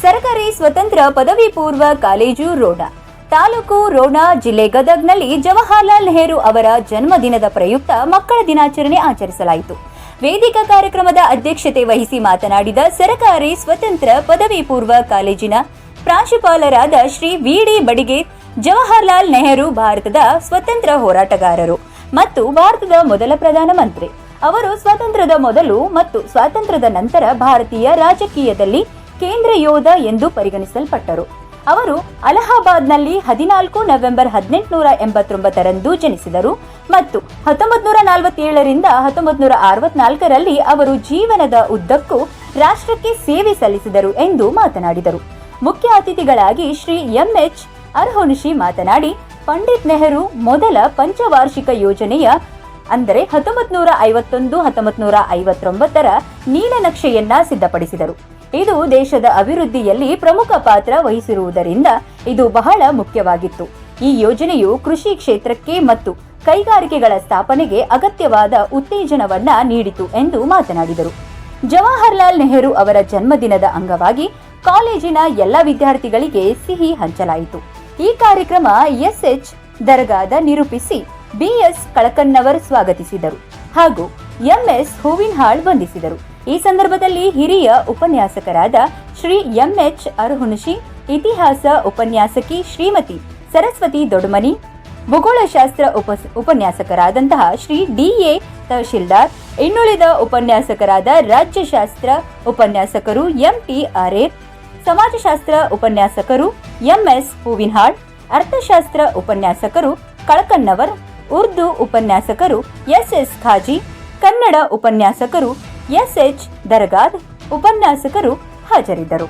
ಸರ್ಕಾರಿ ಸ್ವತಂತ್ರ ಪದವಿ ಪೂರ್ವ ಕಾಲೇಜು ರೋಣ, ತಾಲೂಕು ರೋಣ, ಜಿಲ್ಲೆ ಗದಗ್ನಲ್ಲಿ ಜವಾಹರಲಾಲ್ ನೆಹರು ಅವರ ಜನ್ಮದಿನದ ಪ್ರಯುಕ್ತ ಮಕ್ಕಳ ದಿನಾಚರಣೆ ಆಚರಿಸಲಾಯಿತು. ವೇದಿಕಾ ಕಾರ್ಯಕ್ರಮದ ಅಧ್ಯಕ್ಷತೆ ವಹಿಸಿ ಮಾತನಾಡಿದ ಸರ್ಕಾರಿ ಸ್ವತಂತ್ರ ಪದವಿ ಪೂರ್ವ ಕಾಲೇಜಿನ ಪ್ರಾಂಶುಪಾಲರಾದ ಶ್ರೀ ವಿ.ಡಿ. ಬಡಿಗೆ, ಜವಾಹರಲಾಲ್ ನೆಹರು ಭಾರತದ ಸ್ವತಂತ್ರ ಹೋರಾಟಗಾರರು ಮತ್ತು ಭಾರತದ ಮೊದಲ ಪ್ರಧಾನಮಂತ್ರಿ. ಅವರು ಸ್ವಾತಂತ್ರ್ಯದ ಮೊದಲು ಮತ್ತು ಸ್ವಾತಂತ್ರ್ಯದ ನಂತರ ಭಾರತೀಯ ರಾಜಕೀಯದಲ್ಲಿ ಕೇಂದ್ರ ಯೋಧ ಎಂದು ಪರಿಗಣಿಸಲ್ಪಟ್ಟರು. ಅವರು ಅಲಹಾಬಾದ್ನಲ್ಲಿ 14 ನವೆಂಬರ್ 1889ರಂದು ಜನಿಸಿದರು ಮತ್ತು 1947ರಿಂದ 1964ರಲ್ಲಿ ಅವರು ಜೀವನದ ಉದ್ದಕ್ಕೂ ರಾಷ್ಟ್ರಕ್ಕೆ ಸೇವೆ ಸಲ್ಲಿಸಿದರು ಎಂದು ಮಾತನಾಡಿದರು. ಮುಖ್ಯ ಅತಿಥಿಗಳಾಗಿ ಶ್ರೀ ಎಂ.ಎಚ್. ಅರ್ಹುಣಶಿ ಮಾತನಾಡಿ, ಪಂಡಿತ್ ನೆಹರು ಮೊದಲ ಪಂಚವಾರ್ಷಿಕ ಯೋಜನೆಯ ಅಂದರೆ 1951-1959ರ ನೀಲನಕ್ಷೆಯನ್ನ ಸಿದ್ಧಪಡಿಸಿದರು. ಇದು ದೇಶದ ಅಭಿವೃದ್ಧಿಯಲ್ಲಿ ಪ್ರಮುಖ ಪಾತ್ರ ವಹಿಸಿರುವುದರಿಂದ ಇದು ಬಹಳ ಮುಖ್ಯವಾಗಿತ್ತು. ಈ ಯೋಜನೆಯು ಕೃಷಿ ಕ್ಷೇತ್ರಕ್ಕೆ ಮತ್ತು ಕೈಗಾರಿಕೆಗಳ ಸ್ಥಾಪನೆಗೆ ಅಗತ್ಯವಾದ ಉತ್ತೇಜನವನ್ನ ನೀಡಿತು ಎಂದು ಮಾತನಾಡಿದರು. ಜವಾಹರಲಾಲ್ ನೆಹರು ಅವರ ಜನ್ಮದಿನದ ಅಂಗವಾಗಿ ಕಾಲೇಜಿನ ಎಲ್ಲ ವಿದ್ಯಾರ್ಥಿಗಳಿಗೆ ಸಿಹಿ ಹಂಚಲಾಯಿತು. ಈ ಕಾರ್ಯಕ್ರಮ ಎಸ್.ಎಚ್. ದರ್ಗಾದ ನಿರೂಪಿಸಿ ಬಿ.ಎಸ್. ಕಳಕನ್ನವರ್ ಸ್ವಾಗತಿಸಿದರು ಹಾಗೂ ಎಂ.ಎಸ್. ಹೂವಿನಹಾಳ್ ವಂದಿಸಿದರು. ಈ ಸಂದರ್ಭದಲ್ಲಿ ಹಿರಿಯ ಉಪನ್ಯಾಸಕರಾದ ಶ್ರೀ ಎಂ.ಎಚ್. ಅರ್ಹುಣಶಿ, ಇತಿಹಾಸ ಉಪನ್ಯಾಸಕಿ ಶ್ರೀಮತಿ ಸರಸ್ವತಿ ದೊಡ್ಮನಿ, ಭೂಗೋಳಶಾಸ್ತ್ರ ಉಪನ್ಯಾಸಕರಾದಂತಹ ಶ್ರೀ ಡಿ.ಎ. ತಹಶೀಲ್ದಾರ್, ಇನ್ನುಳಿದ ಉಪನ್ಯಾಸಕರಾದ ರಾಜ್ಯಶಾಸ್ತ್ರ ಉಪನ್ಯಾಸಕರು ಎಂ.ಟಿ. ಆರೇರ್, ಸಮಾಜಶಾಸ್ತ್ರ ಉಪನ್ಯಾಸಕರು ಎಂ.ಎಸ್. ಹೂವಿನಹಾಳ್, ಅರ್ಥಶಾಸ್ತ್ರ ಉಪನ್ಯಾಸಕರು ಕಳಕನ್ನವರ್, ಉರ್ದು ಉಪನ್ಯಾಸಕರು ಎಸ್.ಎಸ್. ಖಾಜಿ, ಕನ್ನಡ ಉಪನ್ಯಾಸಕರು ಎಸ್.ಎಚ್. ದರ್ಗಾದ್ ಉಪನ್ಯಾಸಕರು ಹಾಜರಿದ್ದರು.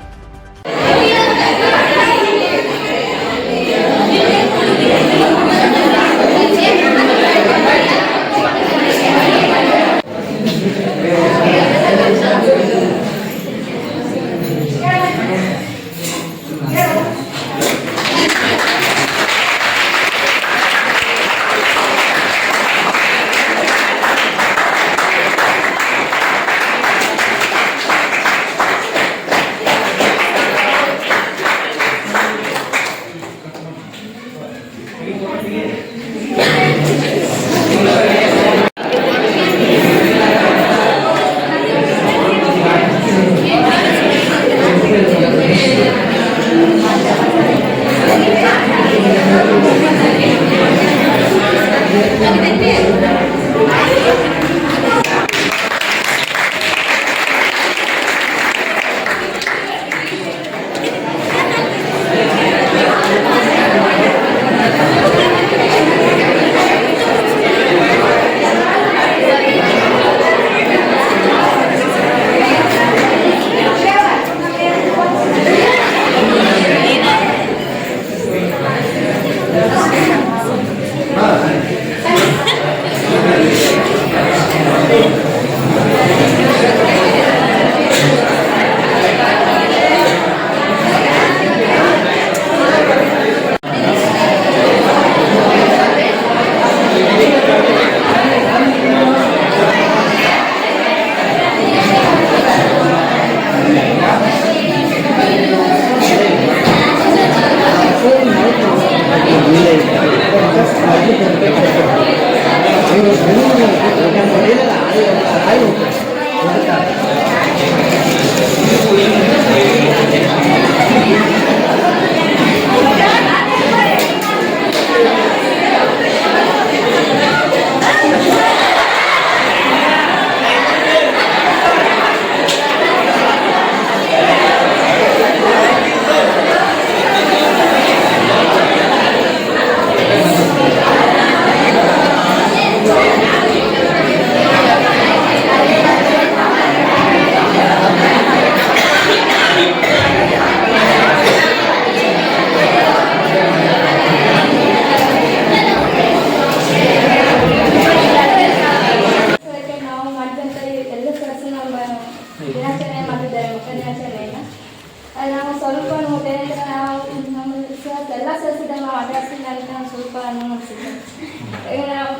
ನಾವು ಸ್ವಲ್ಪ ನೋಡಿದ್ರೆ ನಾವು ನಮ್ಮ ಎಲ್ಲ ಸಸಿದಾಗ ನಾವು ಆಟ ಆಡ್ಸಿಲ್ಲ ಅಂತ ನಾವು ಸ್ವಲ್ಪ ಅನುಮತಿಸಿದ್ದೆ. ಈಗ ನಾವು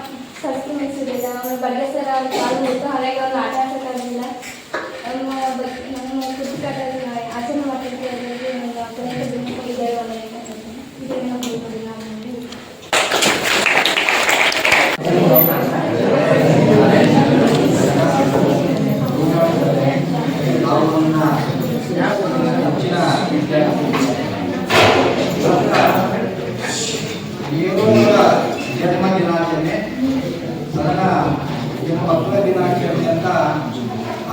ಸಸಿ ಮೆಚ್ಚಿದ್ದಿಲ್ಲ, ಆಮೇಲೆ ಬಗ್ಗೆ ಸರ್ ಅವ್ರು ಕಾಲು ಹೋಯ್ತು, ಹಾಗಾಗಿ ಅವ್ರು ಆಟ ಆಡ್ಸೋಕ್ಕಾಗಲಿಲ್ಲ. ನಮ್ಮ ಕುದ್ದು ಕಟ್ಟೋದು ಆಚರಣೆ ಮಾಡ್ತಿದ್ವಿ. ಅದರಲ್ಲಿ ಅನೇಕ ಭಿನ್ನಪಟ್ಟಿದ್ದಾರೆ ಇದನ್ನು ಕೊಡುವುದಿಲ್ಲ. ಜನ್ಮ ದಿನಾಚರಣೆ ಸದನ ಮಕ್ಕಳ ದಿನಾಚರಣೆ ಅಂತ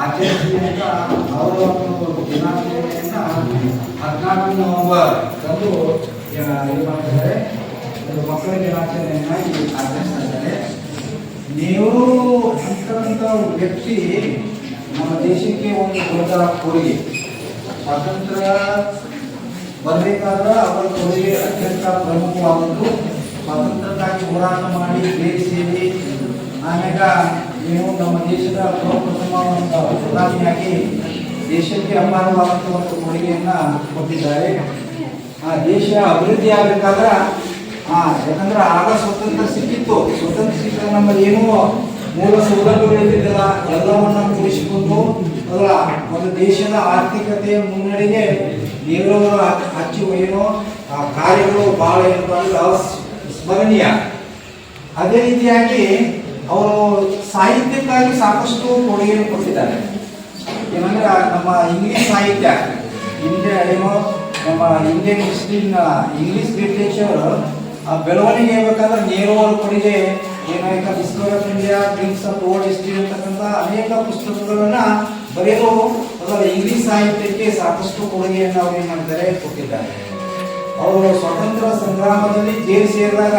ಆಚರಿಸಿ ಅಂತ ಅವರ ಒಂದು ದಿನಾಚರಣೆಯನ್ನು 14 ನವೆಂಬರ್ದಂದು ಇದು ಮಾಡ್ತಿದ್ದಾರೆ. ಒಂದು ಮಕ್ಕಳ ದಿನಾಚರಣೆಯನ್ನಾಗಿ ಆಚರಿಸ್ತಾ ಇದ್ದಾರೆ. ನೆಹರು ಅಂತಕ್ಕಂಥ ವ್ಯಕ್ತಿ ನಮ್ಮ ದೇಶಕ್ಕೆ ಒಂದು ದೊಡ್ಡ ಕೊಡುಗೆ. ಸ್ವಾತಂತ್ರ್ಯ ಬರಬೇಕಾದ್ರೆ ಅವರ ಕೊಡುಗೆ ಅತ್ಯಂತ ಪ್ರಮುಖವಾದದ್ದು. ಸ್ವಾತಂತ್ರ್ಯಕ್ಕಾಗಿ ಹೋರಾಟ ಮಾಡಿ ದೇಶ ಸೇರಿ ಆಮ್ಯಾಗ ನೀವು ನಮ್ಮ ದೇಶದ ಪ್ರಪ್ರಥಮ ಒಂದು ಪ್ರಧಾನಿಯಾಗಿ ದೇಶಕ್ಕೆ ಅಪಾರವಾದಂಥ ಒಂದು ಕೊಡುಗೆಯನ್ನು ಕೊಟ್ಟಿದ್ದಾರೆ. ದೇಶ ಅಭಿವೃದ್ಧಿ ಆಗಬೇಕಾದ್ರೆ ಯಾಕಂದ್ರೆ ಆಗ ಸ್ವತಂತ್ರ ಸಿಕ್ಕಿತ್ತು. ಸ್ವತಂತ್ರ ಸಿಕ್ಕಾಗ ನಮ್ಮ ಏನೂ ಮೂಲ ಸೌಲಭ್ಯಗಳು ಇದ್ದಿದ್ದಿಲ್ಲ. ಎಲ್ಲವನ್ನ ಕೂಡಿಸಿಕೊಂಡು ಅದರ ಒಂದು ದೇಶದ ಆರ್ಥಿಕತೆಯ ಮುನ್ನಡೆಗೆ ನೆಹರೂರವರ ಏನೋ ಕಾರ್ಯಗಳು ಬಹಳ ಏನಂದ್ರೆ ಸ್ಮರಣೀಯ. ಅದೇ ರೀತಿಯಾಗಿ ಅವರು ಸಾಹಿತ್ಯಕ್ಕಾಗಿ ಸಾಕಷ್ಟು ಕೊಡುಗೆಯನ್ನು ಕೊಟ್ಟಿದ್ದಾರೆ. ಏನಂದ್ರೆ ನಮ್ಮ ಇಂಗ್ಲಿಷ್ ಸಾಹಿತ್ಯ ನಮ್ಮ ಇಂಡಿಯನ್ ಇಂಗ್ಲಿಷ್ ಲಿಟ್ರೇಚರ್ ಬೆಳವಣಿಗೆ ಆಗಬೇಕಾದ್ರೆ ನೆಹರು ಅವರ ಕೊಡುಗೆ ಏನಾಯ್ತ discovery of India, glimpses of world history ಅಂತಕ್ಕಂಥ ಅನೇಕ ಪುಸ್ತಕಗಳನ್ನ ಬರೆಯಲು ಅದರ ಇಂಗ್ಲಿಷ್ ಸಾಹಿತ್ಯಕ್ಕೆ ಸಾಕಷ್ಟು ಕೊಡುಗೆಯನ್ನು ಅವರು ಏನು ಮಾಡ್ತಾರೆ ಕೊಟ್ಟಿದ್ದಾರೆ. ಅವರು ಸ್ವತಂತ್ರ ಸಂಗ್ರಾಮದಲ್ಲಿ ಜೈಲು ಸೇರಿದಾಗ